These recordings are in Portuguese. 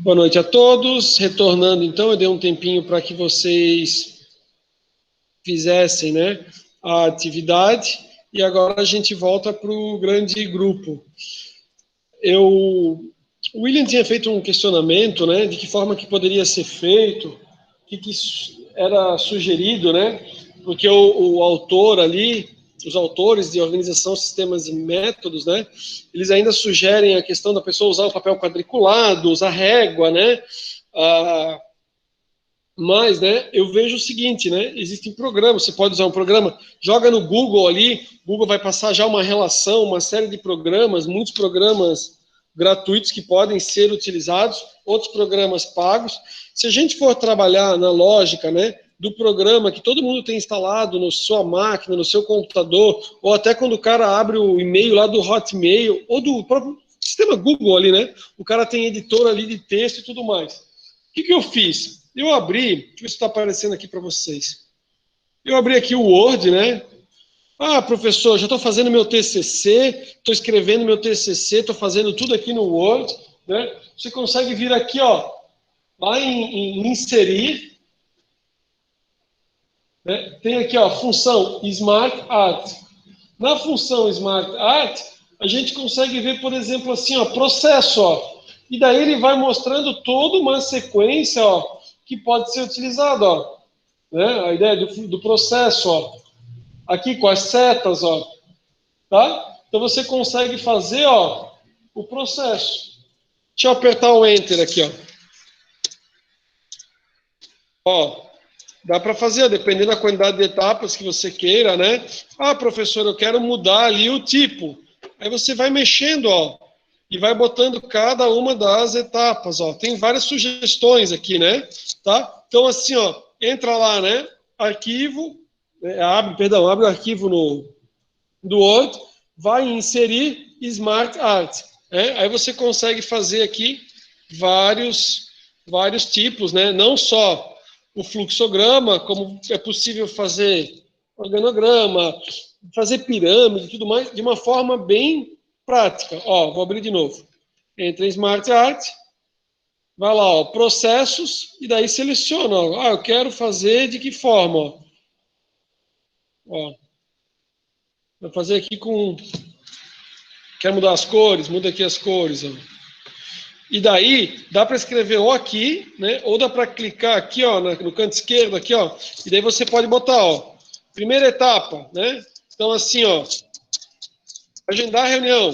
Boa noite a todos. Retornando, então, eu dei um tempinho para que vocês fizessem, né, a atividade e agora a gente volta para o grande grupo. O William tinha feito um questionamento, né, de que forma que poderia ser feito, o que era sugerido, né, porque o autor ali, os autores de organização, sistemas e métodos, né, eles ainda sugerem a questão da pessoa usar o papel quadriculado, usar régua, né, mas, né, eu vejo o seguinte, né, existem programas, você pode usar um programa, joga no Google ali, Google vai passar já uma relação, uma série de programas, muitos programas gratuitos que podem ser utilizados, outros programas pagos. Se a gente for trabalhar na lógica, né, do programa que todo mundo tem instalado na sua máquina, no seu computador, ou até quando o cara abre o e-mail lá do Hotmail, ou do próprio sistema Google ali, né, o cara tem editor ali de texto e tudo mais. O que eu fiz? Eu abri, deixa eu ver se está aparecendo aqui para vocês. Eu abri aqui o Word, né? Ah, professor, já estou fazendo meu TCC, estou escrevendo meu TCC, estou fazendo tudo aqui no Word, né? Você consegue vir aqui, ó, lá em inserir, né? Tem aqui, ó, função Smart Art. Na função Smart Art, a gente consegue ver, por exemplo, assim, ó, processo, ó. E daí ele vai mostrando toda uma sequência, ó, que pode ser utilizada, ó. Né? A ideia do processo, ó. Aqui com as setas, ó. Tá? Então você consegue fazer, ó, o processo. Deixa eu apertar o Enter aqui, ó. Ó, dá para fazer, dependendo da quantidade de etapas que você queira, né? Ah, professor, eu quero mudar ali o tipo. Aí você vai mexendo, ó, e vai botando cada uma das etapas, ó. Tem várias sugestões aqui, né? Tá? Então, assim, ó, entra lá, né? Arquivo, abre o arquivo do Word, vai inserir Smart Art. Aí você consegue fazer aqui vários tipos, né? Não só o fluxograma, como é possível fazer organograma, fazer pirâmide e tudo mais, de uma forma bem prática. Ó, vou abrir de novo. Entra em Smart Art, vai lá, ó, processos, e daí seleciona. Ó, eu quero fazer de que forma? Ó, vou fazer aqui com... Quer mudar as cores? Muda aqui as cores. Ó. E daí, dá para escrever ou aqui, né? Ou dá para clicar aqui, ó, no canto esquerdo, aqui, ó. E daí você pode botar, ó, primeira etapa, né? Então, assim, ó, agendar a reunião.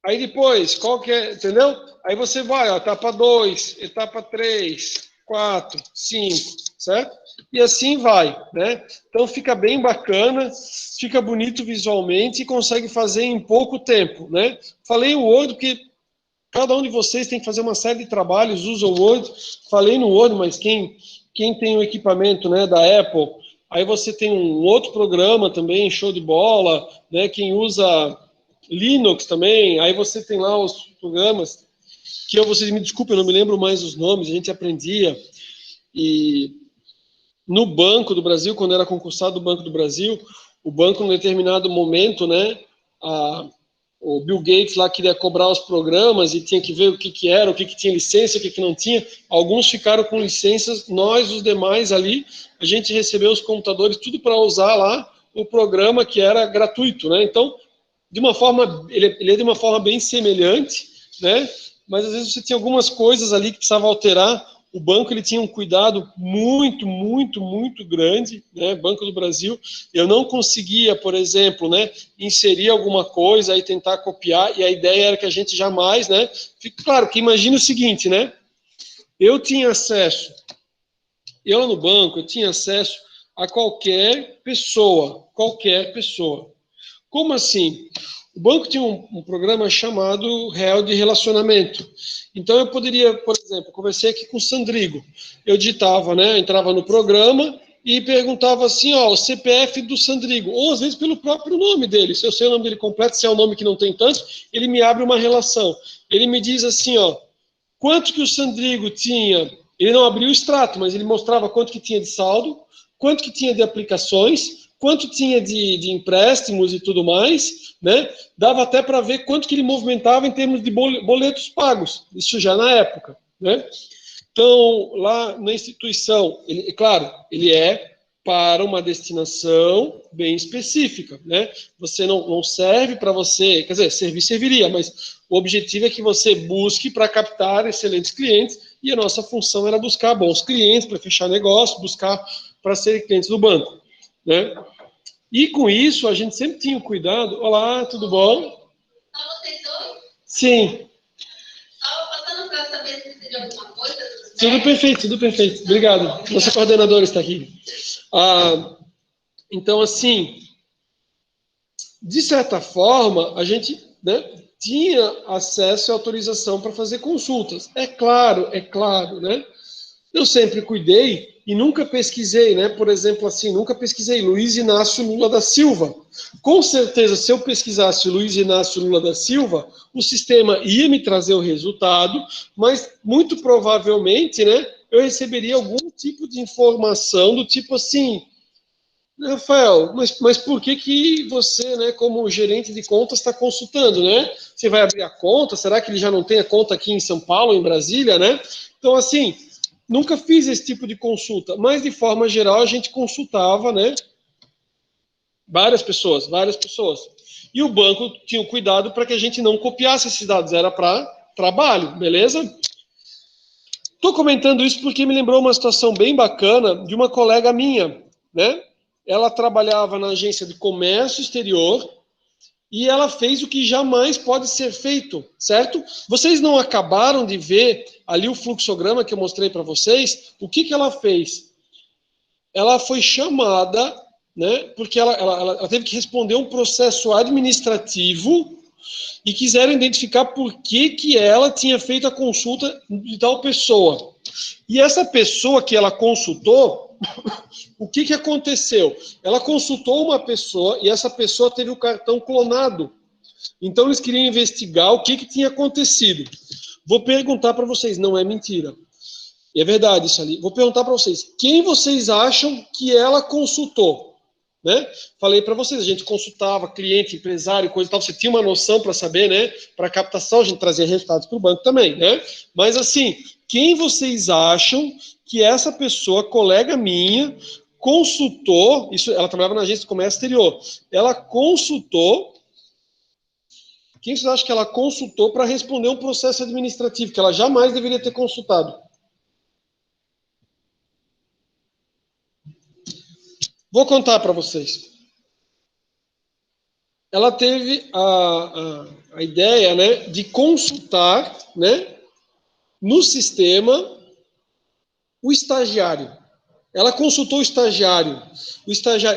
Aí depois, qual que é, entendeu? Aí você vai, ó, etapa 2, etapa 3, 4, 5, certo? E assim vai, né? Então fica bem bacana, fica bonito visualmente e consegue fazer em pouco tempo, né? Falei o Word porque cada um de vocês tem que fazer uma série de trabalhos, usa o Word. Falei no Word, mas quem tem o equipamento, né, da Apple, aí você tem um outro programa também, show de bola, né? Quem usa Linux também, aí você tem lá os programas que vocês me desculpem, eu não me lembro mais os nomes, a gente aprendia. E no Banco do Brasil, quando era concursado do Banco do Brasil, o banco, num determinado momento, né, o Bill Gates lá queria cobrar os programas e tinha que ver o que era, o que tinha licença, o que não tinha. Alguns ficaram com licenças, nós, os demais ali, a gente recebeu os computadores, tudo para usar lá o programa que era gratuito, né? Então, de uma forma, ele é de uma forma bem semelhante, né? Mas às vezes você tinha algumas coisas ali que precisava alterar. O banco ele tinha um cuidado muito grande, né? Banco do Brasil. Eu não conseguia, por exemplo, né, inserir alguma coisa e tentar copiar. E a ideia era que a gente jamais, né? Fica claro que imagina o seguinte, né? Eu tinha acesso, eu no banco, eu tinha acesso a qualquer pessoa. Como assim? O banco tinha um programa chamado Real de Relacionamento. Então eu poderia, por exemplo, conversei aqui com o Sandrigo. Eu digitava, né? Entrava no programa e perguntava assim, ó, o CPF do Sandrigo, ou às vezes pelo próprio nome dele. Se eu sei o nome dele completo, se é um nome que não tem tanto, ele me abre uma relação. Ele me diz assim, ó, quanto que o Sandrigo tinha. Ele não abriu o extrato, mas ele mostrava quanto que tinha de saldo, quanto que tinha de aplicações, quanto tinha de empréstimos e tudo mais, né? Dava até para ver quanto que ele movimentava em termos de boletos pagos, isso já na época, né? Então, lá na instituição, claro, ele é para uma destinação bem específica, né? Você não serve para você, quer dizer, serviria, mas o objetivo é que você busque para captar excelentes clientes, e a nossa função era buscar bons clientes para fechar negócio, buscar para ser clientes do banco, né? E com isso, a gente sempre tinha o cuidado. Olá, tudo bom? Só vocês dois? Sim. Estava passando para saber se precisa de alguma coisa. Tudo perfeito, tudo perfeito. Obrigado. Nossa coordenadora está aqui. Então, assim, de certa forma, a gente, né, tinha acesso e autorização para fazer consultas. É claro, né? Eu sempre cuidei e nunca pesquisei, né? Por exemplo, assim, nunca pesquisei Luiz Inácio Lula da Silva. Com certeza, se eu pesquisasse Luiz Inácio Lula da Silva, o sistema ia me trazer o resultado, mas muito provavelmente, né, eu receberia algum tipo de informação do tipo assim, Rafael, mas por que você, né, como gerente de contas, está consultando, né? Você vai abrir a conta? Será que ele já não tem a conta aqui em São Paulo, em Brasília, né? Então, assim, nunca fiz esse tipo de consulta, mas de forma geral a gente consultava, né? Várias pessoas. E o banco tinha o cuidado para que a gente não copiasse esses dados, era para trabalho, beleza? Estou comentando isso porque me lembrou uma situação bem bacana de uma colega minha, né? Ela trabalhava na agência de comércio exterior e ela fez o que jamais pode ser feito, certo? Vocês não acabaram de ver ali o fluxograma que eu mostrei para vocês? O que ela fez? Ela foi chamada, né? Porque ela teve que responder um processo administrativo e quiseram identificar por que ela tinha feito a consulta de tal pessoa. E essa pessoa que ela consultou, o que aconteceu? Ela consultou uma pessoa e essa pessoa teve o cartão clonado. Então eles queriam investigar o que tinha acontecido. Vou perguntar para vocês, não é mentira. É verdade isso ali. Vou perguntar para vocês, quem vocês acham que ela consultou? Né? Falei para vocês, a gente consultava cliente, empresário, coisa e tal, você tinha uma noção para saber, né? Para captação, a gente trazia resultados para o banco também, né? Mas assim, quem vocês acham que essa pessoa, colega minha, consultou, isso, ela trabalhava na agência de comércio exterior, ela consultou, quem vocês acham que ela consultou para responder um processo administrativo, que ela jamais deveria ter consultado? Vou contar para vocês. Ela teve a ideia, né, de consultar, né, no sistema o estagiário. Ela consultou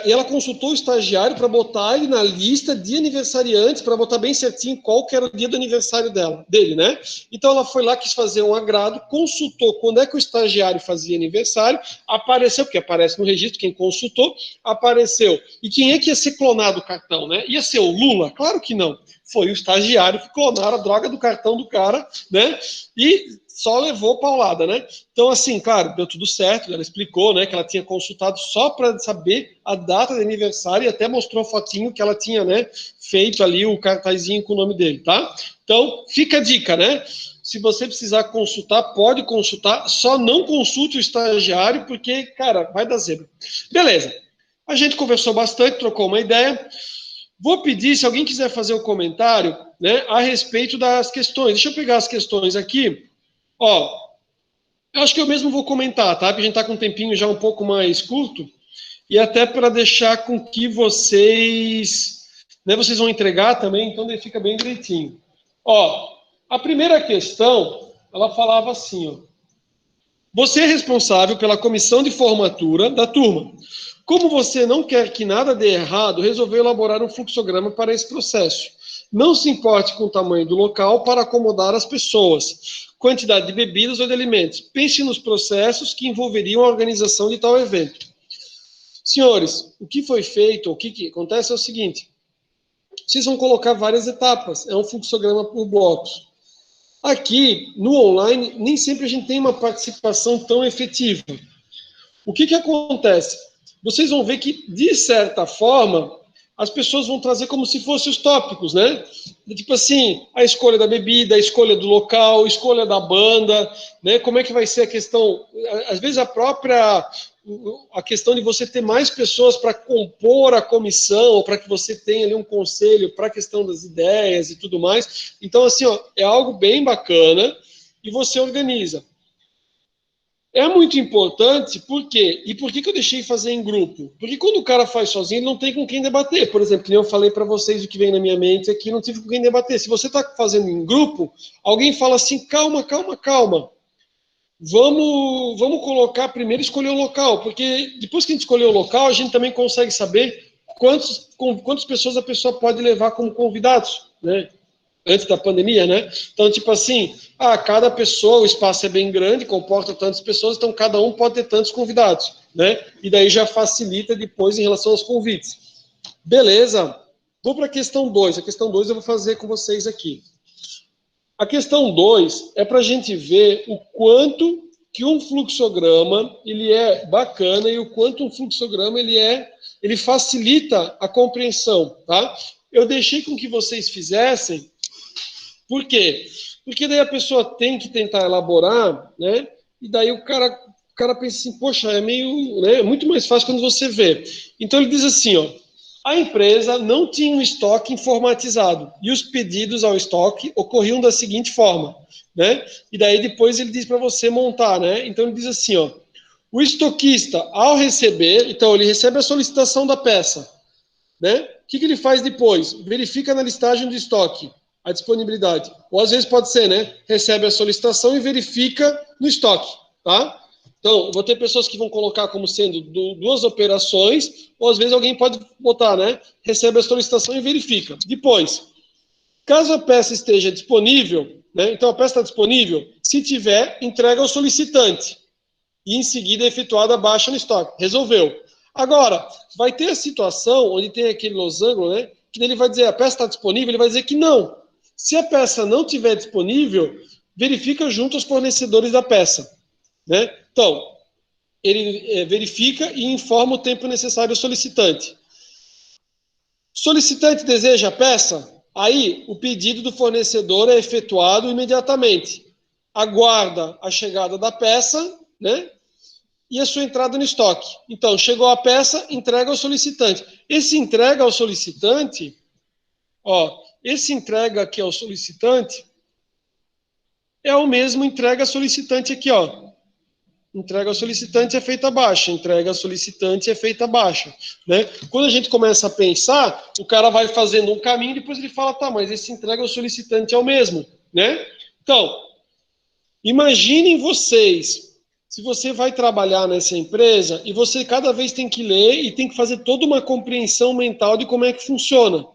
ela consultou o estagiário para botar ele na lista de aniversariantes, para botar bem certinho qual que era o dia do aniversário dele, né? Então ela foi lá, quis fazer um agrado, consultou quando é que o estagiário fazia aniversário, apareceu, porque aparece no registro, quem consultou, apareceu. E quem é que ia ser clonado o cartão, né? Ia ser o Lula? Claro que não. Foi o estagiário que clonaram a droga do cartão do cara, né? E só levou paulada, né? Então, assim, claro, deu tudo certo, ela explicou, né, que ela tinha consultado só para saber a data de aniversário e até mostrou a fotinho que ela tinha, né, feito ali o cartazinho com o nome dele, tá? Então, fica a dica, né? Se você precisar consultar, pode consultar, só não consulte o estagiário, porque, cara, vai dar zebra. Beleza. A gente conversou bastante, trocou uma ideia. Vou pedir, se alguém quiser fazer um comentário, né, a respeito das questões. Deixa eu pegar as questões aqui. Ó, eu acho que eu mesmo vou comentar, tá? Porque a gente está com um tempinho já um pouco mais curto. E até para deixar com que vocês... Né, vocês vão entregar também, então daí fica bem direitinho. Ó, a primeira questão, ela falava assim, ó. Você é responsável pela comissão de formatura da turma. Como você não quer que nada dê errado, resolveu elaborar um fluxograma para esse processo. Não se importe com o tamanho do local para acomodar as pessoas, quantidade de bebidas ou de alimentos. Pense nos processos que envolveriam a organização de tal evento. Senhores, o que foi feito, o que acontece é o seguinte, vocês vão colocar várias etapas, é um fluxograma por blocos. Aqui, no online, nem sempre a gente tem uma participação tão efetiva. O que acontece? vocês vão ver que, de certa forma, as pessoas vão trazer como se fossem os tópicos, né? Tipo assim, a escolha da bebida, a escolha do local, a escolha da banda, né? Como é que vai ser a questão, às vezes a questão de você ter mais pessoas para compor a comissão, ou para que você tenha ali um conselho para a questão das ideias e tudo mais. Então, assim, ó, é algo bem bacana e você organiza. É muito importante, por quê? E por que eu deixei fazer em grupo? Porque quando o cara faz sozinho, ele não tem com quem debater. Por exemplo, que nem eu falei para vocês, o que vem na minha mente aqui, não tive com quem debater. Se você está fazendo em grupo, alguém fala assim, calma, calma, calma. Vamos colocar, primeiro escolher o local, porque depois que a gente escolher o local, a gente também consegue saber quantas pessoas a pessoa pode levar como convidados, né? Antes da pandemia, né? Então, tipo assim, cada pessoa, o espaço é bem grande, comporta tantas pessoas, então cada um pode ter tantos convidados, né? E daí já facilita depois em relação aos convites. Beleza. Vou para a questão 2. A questão 2 eu vou fazer com vocês aqui. A questão 2 é para a gente ver o quanto que um fluxograma ele é bacana e o quanto um fluxograma ele facilita a compreensão, tá? Eu deixei com que vocês fizessem. Por quê? Porque daí a pessoa tem que tentar elaborar, né? E daí o cara pensa assim, poxa, é meio, né? É muito mais fácil quando você vê. Então ele diz assim, ó, a empresa não tinha um estoque informatizado e os pedidos ao estoque ocorriam da seguinte forma, né? E daí depois ele diz para você montar, né? Então ele diz assim, ó, o estoquista ao receber, então ele recebe a solicitação da peça, né? O que ele faz depois? Verifica na listagem do estoque a disponibilidade. Ou às vezes pode ser, né? Recebe a solicitação e verifica no estoque, tá? Então, vou ter pessoas que vão colocar como sendo duas operações, ou às vezes alguém pode botar, né? Recebe a solicitação e verifica. Depois, caso a peça esteja disponível, né? Então a peça está disponível, se tiver, entrega ao solicitante. E em seguida é efetuada a baixa no estoque. Resolveu. Agora, vai ter a situação onde tem aquele losango, né? Que ele vai dizer, a peça está disponível, ele vai dizer que não. Se a peça não estiver disponível, verifica junto aos fornecedores da peça, né? Então, ele verifica e informa o tempo necessário ao solicitante. Solicitante deseja a peça? Aí, o pedido do fornecedor é efetuado imediatamente. Aguarda a chegada da peça, né? E a sua entrada no estoque. Então, chegou a peça, entrega ao solicitante. Esse entrega ao solicitante, esse entrega aqui ao solicitante é o mesmo entrega ao solicitante aqui, ó. Entrega ao solicitante é feita baixa, entrega ao solicitante é feita baixa, né? Quando a gente começa a pensar, o cara vai fazendo um caminho, depois ele fala, tá, mas esse entrega ao solicitante é o mesmo, né? Então, imaginem vocês, se você vai trabalhar nessa empresa e você cada vez tem que ler e tem que fazer toda uma compreensão mental de como é que funciona,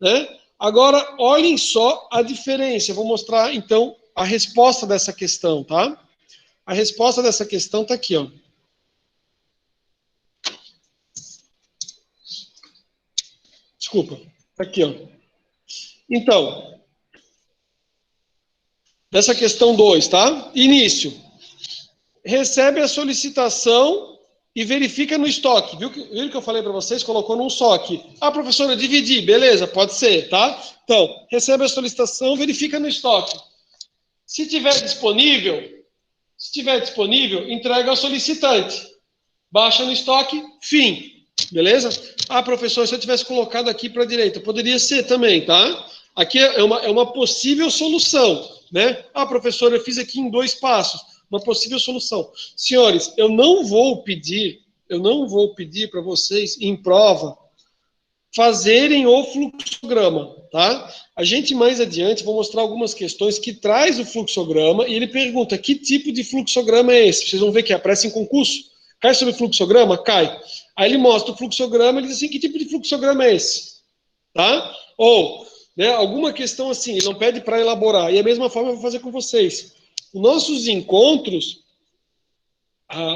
né? Agora, olhem só a diferença. Eu vou mostrar, então, a resposta dessa questão, tá? A resposta dessa questão está aqui, ó. Desculpa, está aqui, ó. Então, dessa questão 2, tá? Início. Recebe a solicitação e verifica no estoque. Viu que eu falei para vocês? Colocou num só aqui. Professora, dividir. Beleza, pode ser, tá? Então, recebe a solicitação, verifica no estoque. Se tiver disponível, entrega ao solicitante. Baixa no estoque, fim. Beleza? Professor, se eu tivesse colocado aqui para a direita, poderia ser também, tá? Aqui é uma possível solução, né? Professor, eu fiz aqui em 2 passos. Uma possível solução. Senhores, eu não vou pedir para vocês, em prova, fazerem o fluxograma, tá? A gente mais adiante vou mostrar algumas questões que traz o fluxograma e ele pergunta que tipo de fluxograma é esse. Vocês vão ver que aparece em concurso. Cai sobre fluxograma? Cai. Aí ele mostra o fluxograma e ele diz assim, que tipo de fluxograma é esse? Tá? Ou, né, alguma questão assim, ele não pede para elaborar. E a mesma forma eu vou fazer com vocês. Os nossos encontros,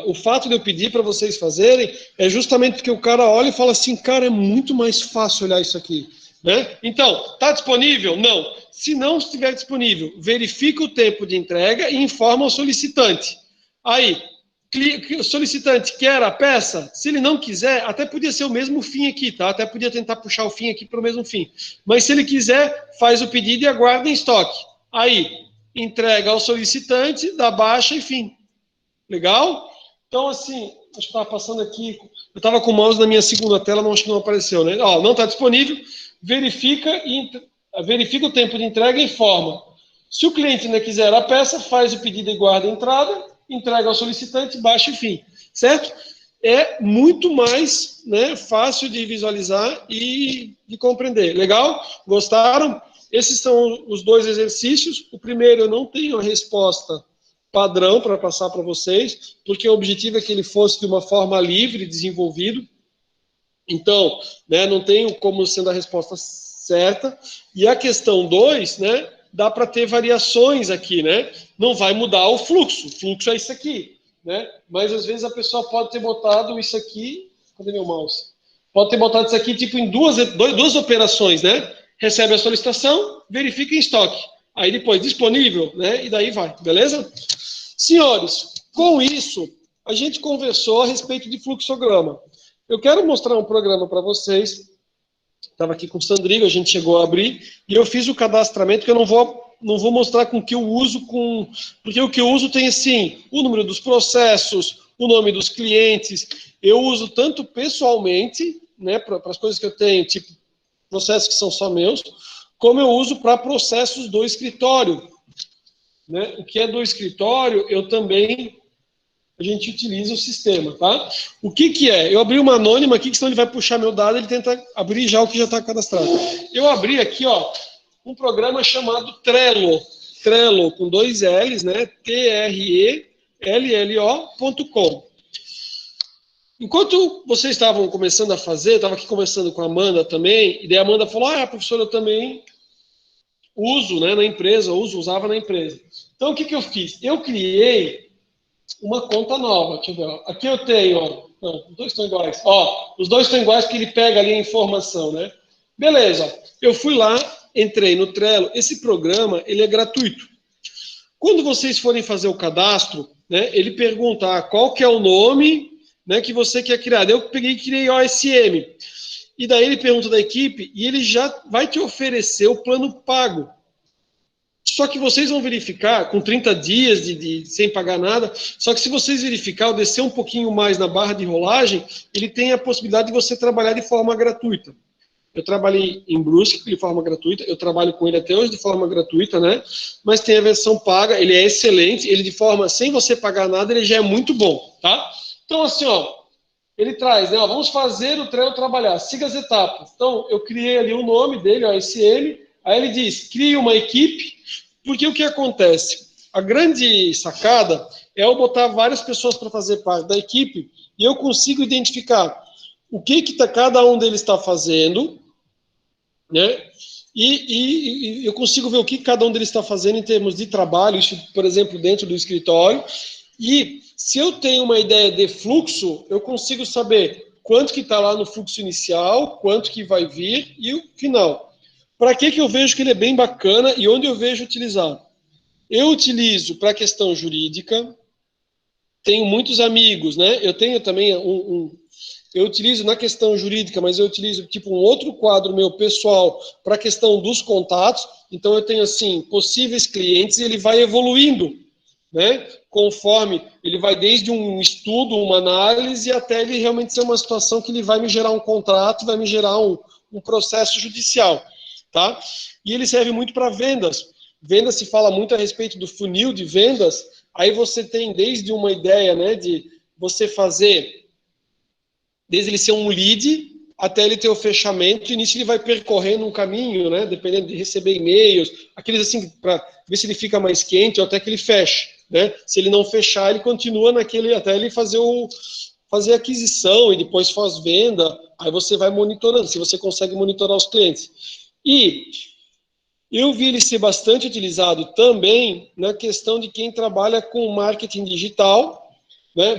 o fato de eu pedir para vocês fazerem é justamente porque o cara olha e fala assim, cara, é muito mais fácil olhar isso aqui, né? Então, está disponível? Não. Se não estiver disponível, verifica o tempo de entrega e informa ao solicitante. Aí, O solicitante quer a peça, se ele não quiser, até podia ser o mesmo fim aqui, tá? Até podia tentar puxar o fim aqui para o mesmo fim. Mas se ele quiser, faz o pedido e aguarda em estoque. Aí, entrega ao solicitante, dá baixa e fim. Legal? Então, assim, acho que estava passando aqui, eu estava com o mouse na minha segunda tela, mas acho que não apareceu, né? Ó, não está disponível, verifica o tempo de entrega e informa. Se o cliente ainda quiser a peça, faz o pedido e guarda a entrada, entrega ao solicitante, baixa e fim, certo? É muito mais, né, fácil de visualizar e de compreender. Legal? Gostaram? Esses são os 2 exercícios. O primeiro eu não tenho a resposta padrão para passar para vocês, porque o objetivo é que ele fosse de uma forma livre, desenvolvido. Então, né, não tenho como sendo a resposta certa. E a questão 2, né, dá para ter variações aqui, né? Não vai mudar o fluxo é isso aqui, né? Mas às vezes a pessoa pode ter botado isso aqui, cadê meu mouse? Pode ter botado isso aqui tipo em duas operações, né? Recebe a solicitação, verifica em estoque. Aí depois disponível, né? E daí vai, beleza? Senhores, com isso, a gente conversou a respeito de fluxograma. Eu quero mostrar um programa para vocês. Estava aqui com o Sandrigo, a gente chegou a abrir, e eu fiz o cadastramento, que eu não vou mostrar com o que eu uso, porque o que eu uso tem, assim, o número dos processos, o nome dos clientes. Eu uso tanto pessoalmente, né, para as coisas que eu tenho, tipo processos que são só meus, como eu uso para processos do escritório. Né? O que é do escritório, a gente utiliza o sistema, tá? O que é? Eu abri uma anônima aqui, que senão ele vai puxar meu dado, ele tenta abrir já o que já está cadastrado. Eu abri aqui, ó, um programa chamado Trello. Trello, com 2 L's, né? Trello.com. Enquanto vocês estavam começando a fazer, estava aqui conversando com a Amanda também, e daí a Amanda falou, professor, eu também uso, né, na empresa, usava na empresa. Então, o que eu fiz? Eu criei uma conta nova. Deixa eu ver. Ó. Aqui eu tenho, ó. Não, os 2 estão iguais. Ó, os 2 estão iguais porque ele pega ali a informação, né? Beleza. Eu fui lá, entrei no Trello. Esse programa, ele é gratuito. Quando vocês forem fazer o cadastro, né, ele pergunta qual que é o nome, né, que você quer criar. Eu peguei e criei OSM. E daí ele pergunta da equipe e ele já vai te oferecer o plano pago. Só que vocês vão verificar, com 30 dias sem pagar nada, só que se vocês verificar, ou descer um pouquinho mais na barra de rolagem, ele tem a possibilidade de você trabalhar de forma gratuita. Eu trabalhei em Brusque de forma gratuita, eu trabalho com ele até hoje de forma gratuita, né? Mas tem a versão paga, ele é excelente, ele de forma, sem você pagar nada, ele já é muito bom, tá? Então, assim, ó, ele traz, né? Ó, vamos fazer o Trello trabalhar, siga as etapas. Então, eu criei ali o nome dele, ó, SM, aí ele diz, crie uma equipe, porque o que acontece? A grande sacada é eu botar várias pessoas para fazer parte da equipe e eu consigo identificar o que cada um deles está fazendo, né? E eu consigo ver o que cada um deles está fazendo em termos de trabalho, isso, por exemplo, dentro do escritório. E se eu tenho uma ideia de fluxo, eu consigo saber quanto que está lá no fluxo inicial, quanto que vai vir e o final. Para que eu vejo que ele é bem bacana e onde eu vejo utilizar? Eu utilizo para a questão jurídica, tenho muitos amigos, né? Eu tenho também eu utilizo na questão jurídica, mas eu utilizo tipo um outro quadro meu pessoal para a questão dos contatos. Então eu tenho assim possíveis clientes e ele vai evoluindo, né? Conforme ele vai desde um estudo, uma análise, até ele realmente ser uma situação que ele vai me gerar um contrato, vai me gerar um processo judicial, tá? E ele serve muito para vendas. Vendas se fala muito a respeito do funil de vendas. Aí você tem desde uma ideia, né, de você fazer, desde ele ser um lead até ele ter o fechamento, e nisso ele vai percorrendo um caminho, né, dependendo de receber e-mails, aqueles assim, para ver se ele fica mais quente ou até que ele feche, né? Se ele não fechar, ele continua naquele, até ele fazer a aquisição e depois faz venda, aí você vai monitorando, se você consegue monitorar os clientes. E eu vi ele ser bastante utilizado também na questão de quem trabalha com marketing digital, né?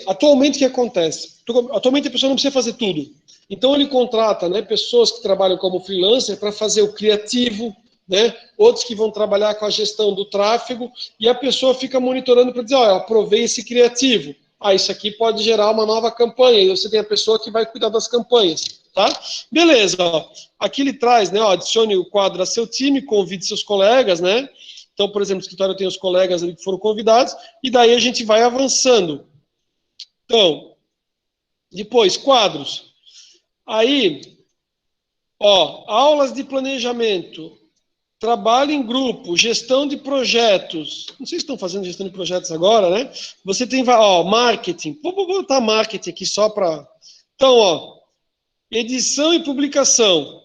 Atualmente o que acontece? Atualmente a pessoa não precisa fazer tudo. Então ele contrata, né, pessoas que trabalham como freelancer para fazer o criativo, né? Outros que vão trabalhar com a gestão do tráfego, e a pessoa fica monitorando para dizer, eu aprovei esse criativo. isso aqui pode gerar uma nova campanha, e você tem a pessoa que vai cuidar das campanhas, tá? Beleza, ó. Aqui ele traz, né, ó, adicione o quadro a seu time, convide seus colegas, né? Então, por exemplo, no escritório eu tenho os colegas ali que foram convidados, e daí a gente vai avançando. Então, depois, quadros. Aí, ó, aulas de planejamento, trabalho em grupo, gestão de projetos. Não sei se estão fazendo gestão de projetos agora, né? Você tem, ó, marketing. Vou botar marketing aqui só para... Então, ó, edição e publicação.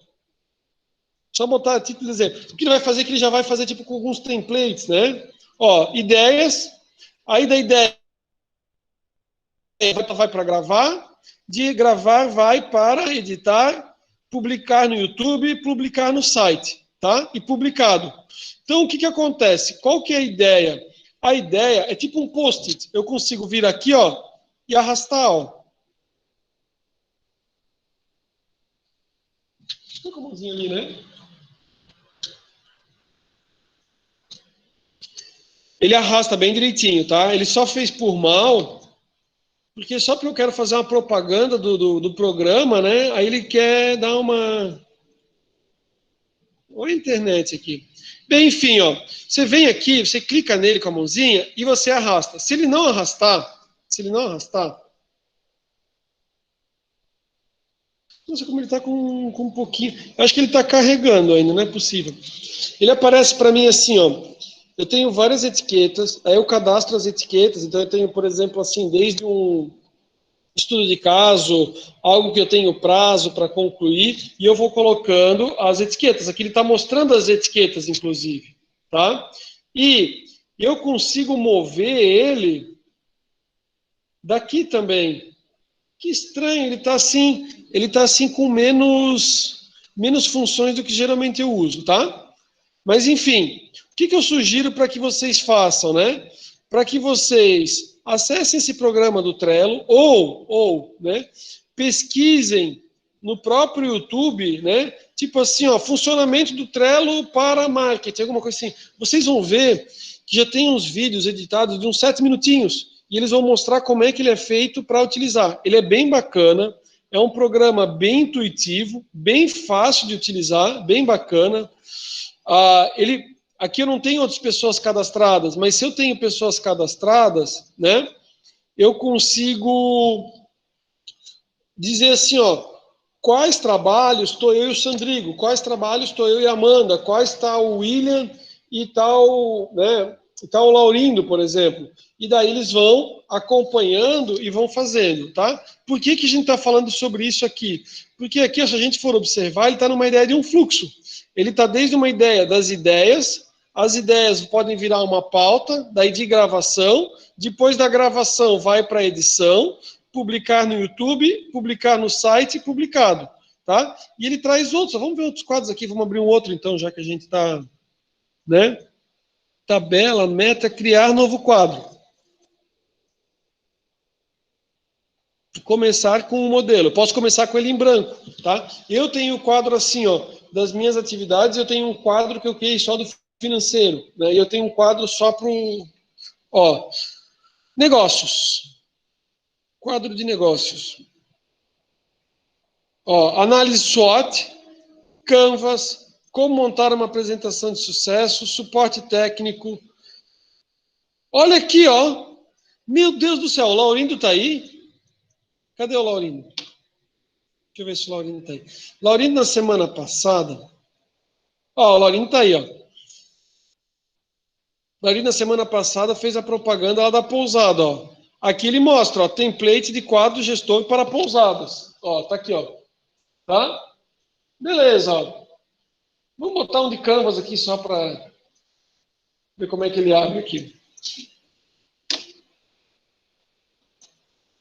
Só botar título e dizer. O que ele vai fazer é que ele já vai fazer tipo com alguns templates, né? Ó, ideias. Aí da ideia vai para gravar. De gravar vai para editar, publicar no YouTube, publicar no site, tá? E publicado. Então, o que acontece? Qual que é a ideia? A ideia é tipo um post-it. Eu consigo vir aqui, ó, e arrastar, ó. Estou com a mãozinha ali, né? Ele arrasta bem direitinho, tá? Ele só fez por mal, porque só porque eu quero fazer uma propaganda do programa, né? Aí ele quer dar uma... Olha a internet aqui. Bem, enfim, ó. Você vem aqui, você clica nele com a mãozinha e você arrasta. Se ele não arrastar, não sei como ele está com um pouquinho. Eu acho que ele está carregando ainda, não é possível. Ele aparece para mim assim, ó. Eu tenho várias etiquetas, aí eu cadastro as etiquetas, então eu tenho, por exemplo, assim, desde um estudo de caso, algo que eu tenho prazo para concluir, e eu vou colocando as etiquetas. Aqui ele está mostrando as etiquetas, inclusive, tá? E eu consigo mover ele daqui também. Que estranho, ele tá assim com menos funções do que geralmente eu uso, tá? Mas enfim, o que eu sugiro para que vocês façam, né? Para que vocês acessem esse programa do Trello ou, né, pesquisem no próprio YouTube, né? Tipo assim, ó, funcionamento do Trello para marketing, alguma coisa assim. Vocês vão ver que já tem uns vídeos editados de uns 7 minutinhos e eles vão mostrar como é que ele é feito para utilizar. Ele é bem bacana, é um programa bem intuitivo, bem fácil de utilizar, bem bacana. Aqui eu não tenho outras pessoas cadastradas, mas se eu tenho pessoas cadastradas, né, eu consigo dizer assim, ó, quais trabalhos estou eu e o Sandrigo, quais trabalhos estou eu e a Amanda, quais está o William e tal, né, e tal o Laurindo, por exemplo. E daí eles vão acompanhando e vão fazendo, tá? Por que a gente está falando sobre isso aqui? Porque aqui, se a gente for observar, ele está numa ideia de um fluxo. Ele está desde uma ideia das ideias, as ideias podem virar uma pauta, daí de gravação, depois da gravação vai para a edição, publicar no YouTube, publicar no site, publicado, tá? E ele traz outros, vamos ver outros quadros aqui, vamos abrir um outro então, já que a gente está, né? Tabela, meta, criar novo quadro. Começar com um modelo. Posso começar com ele em branco, tá? Eu tenho o quadro assim, ó, das minhas atividades, eu tenho um quadro que eu criei só do financeiro, né? E eu tenho um quadro só para o, ó, negócios. Quadro de negócios. Ó, análise SWOT, Canvas, como montar uma apresentação de sucesso, suporte técnico. Olha aqui, ó. Meu Deus do céu, o Laurindo tá aí? Cadê o Laurindo? Deixa eu ver se o Laurindo tá aí. Laurindo, na semana passada... Ó, o Laurindo tá aí, ó. Laurindo, na semana passada, fez a propaganda lá da pousada, ó. Aqui ele mostra, ó, template de quadro gestor para pousadas. Ó, tá aqui, ó. Tá? Beleza, ó. Vamos botar um de Canvas aqui só para ver como é que ele abre aqui.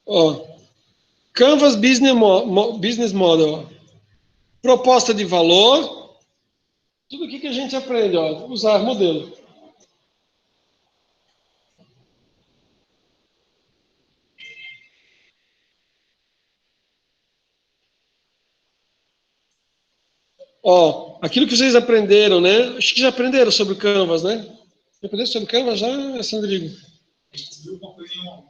Ó, Canvas Business Model. Ó. Proposta de valor. Tudo aqui que a gente aprende, ó. Usar modelo. Ó, aquilo que vocês aprenderam, né? Acho que já aprenderam sobre Canvas, né? Já aprenderam sobre Canvas já, Sandrigo? A gente viu uma coisa em uma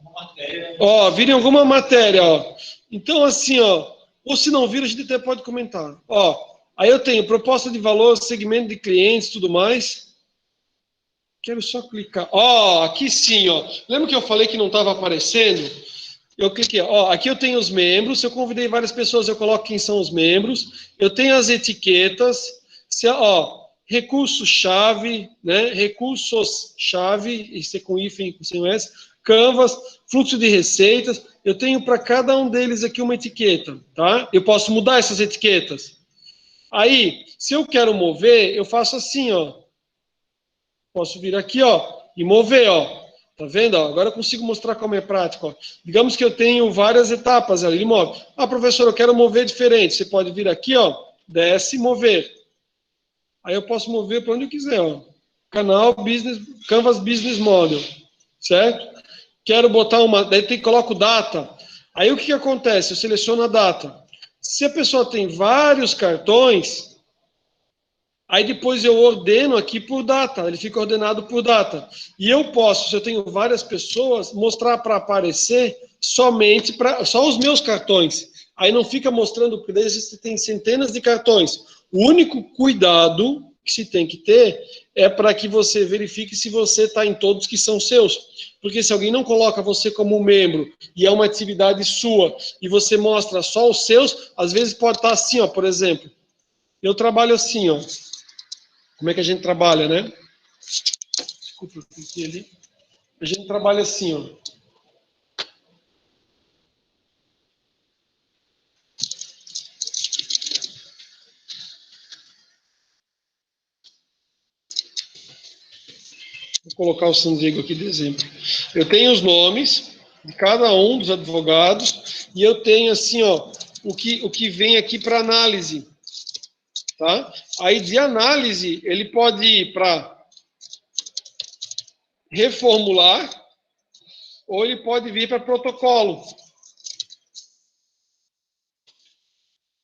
Ó, virem alguma matéria, ó. Então, assim, ó, ou se não vira, a gente até pode comentar. Ó, aí eu tenho proposta de valor, segmento de clientes, tudo mais. Quero só clicar. Ó, aqui sim, ó. Lembra que eu falei que não estava aparecendo? Eu cliquei. Ó, aqui eu tenho os membros. Se eu convidei várias pessoas, eu coloco quem são os membros. Eu tenho as etiquetas. Ó, recurso-chave, né? Recursos-chave, isso é com hífen, sem S. Canvas, fluxo de receitas. Eu tenho para cada um deles aqui uma etiqueta, tá? Eu posso mudar essas etiquetas. Aí, se eu quero mover, eu faço assim, ó. Posso vir aqui, ó, e mover, ó. Tá vendo? Ó? Agora eu consigo mostrar como é prático, ó. Digamos que eu tenho várias etapas ali, ele move. Ah, professor, eu quero mover diferente. Você pode vir aqui, ó, desce e mover. Aí eu posso mover para onde eu quiser, ó. Canal Business, Canvas Business Model, certo? Quero botar uma, daí tem que coloco data. Aí o que acontece? Eu seleciono a data. Se a pessoa tem vários cartões, aí depois eu ordeno aqui por data, ele fica ordenado por data. E eu posso, se eu tenho várias pessoas, mostrar para aparecer somente para só os meus cartões. Aí não fica mostrando, porque daí você tem centenas de cartões. O único cuidado que se tem que ter é para que você verifique se você está em todos que são seus. Porque se alguém não coloca você como membro e é uma atividade sua e você mostra só os seus, às vezes pode estar assim, ó, por exemplo. Eu trabalho assim, ó. Como é que a gente trabalha, né? Desculpa, eu cliquei ali. A gente trabalha assim, ó. Vou colocar o San Diego aqui de exemplo. Eu tenho os nomes de cada um dos advogados e eu tenho assim, ó, o que vem aqui para análise, tá? Aí de análise ele pode ir para reformular ou ele pode vir para protocolo.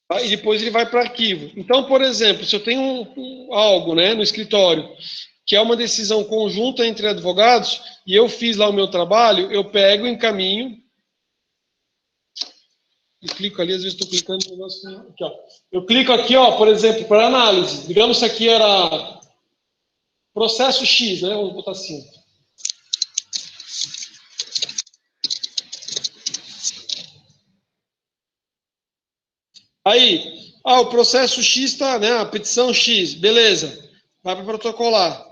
Tá? E depois ele vai para arquivo. Então, por exemplo, se eu tenho algo, né, no escritório que é uma decisão conjunta entre advogados, e eu fiz lá o meu trabalho, eu pego, encaminho, e clico ali, às vezes estou clicando no negócio aqui, ó. Eu clico aqui, ó, por exemplo, para análise. Digamos que aqui era processo X, né? Vamos botar assim. Aí, o processo X está, né? A petição X, beleza. Vai para protocolar.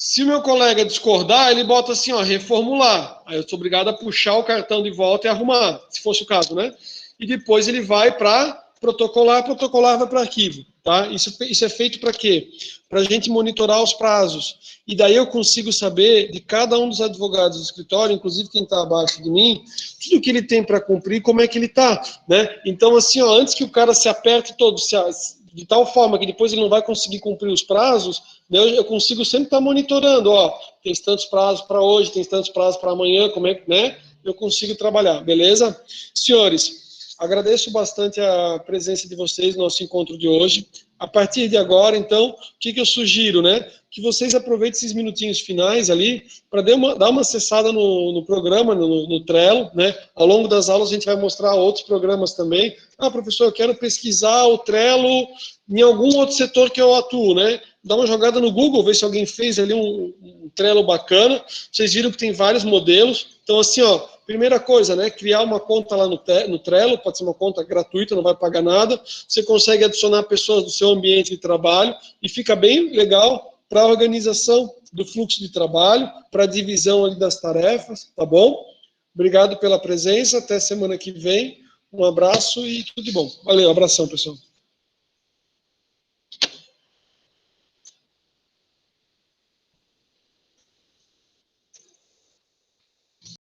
Se o meu colega discordar, ele bota assim, ó, reformular. Aí eu sou obrigado a puxar o cartão de volta e arrumar, se fosse o caso, né? E depois ele vai para protocolar vai para arquivo, tá? Isso é feito para quê? Para a gente monitorar os prazos. E daí eu consigo saber de cada um dos advogados do escritório, inclusive quem está abaixo de mim, tudo que ele tem para cumprir, como é que ele está, né? Então, assim, ó, antes que o cara se aperte todo, de tal forma que depois ele não vai conseguir cumprir os prazos, né, eu consigo sempre estar monitorando, ó, tem tantos prazos para hoje, tem tantos prazos para amanhã, como é que, né? Eu consigo trabalhar, beleza? Senhores, agradeço bastante a presença de vocês no nosso encontro de hoje. A partir de agora, então, o que eu sugiro, né? Que vocês aproveitem esses minutinhos finais ali para dar uma acessada no programa, no Trello, né? Ao longo das aulas a gente vai mostrar outros programas também. Ah, professor, eu quero pesquisar o Trello em algum outro setor que eu atuo, né? Dá uma jogada no Google, ver se alguém fez ali um Trello bacana. Vocês viram que tem vários modelos. Então, assim, ó, primeira coisa, né? Criar uma conta lá no Trello, pode ser uma conta gratuita, não vai pagar nada. Você consegue adicionar pessoas do seu ambiente de trabalho e fica bem legal para a organização do fluxo de trabalho, para a divisão ali das tarefas, tá bom? Obrigado pela presença, até semana que vem. Um abraço e tudo de bom. Valeu, abração, pessoal.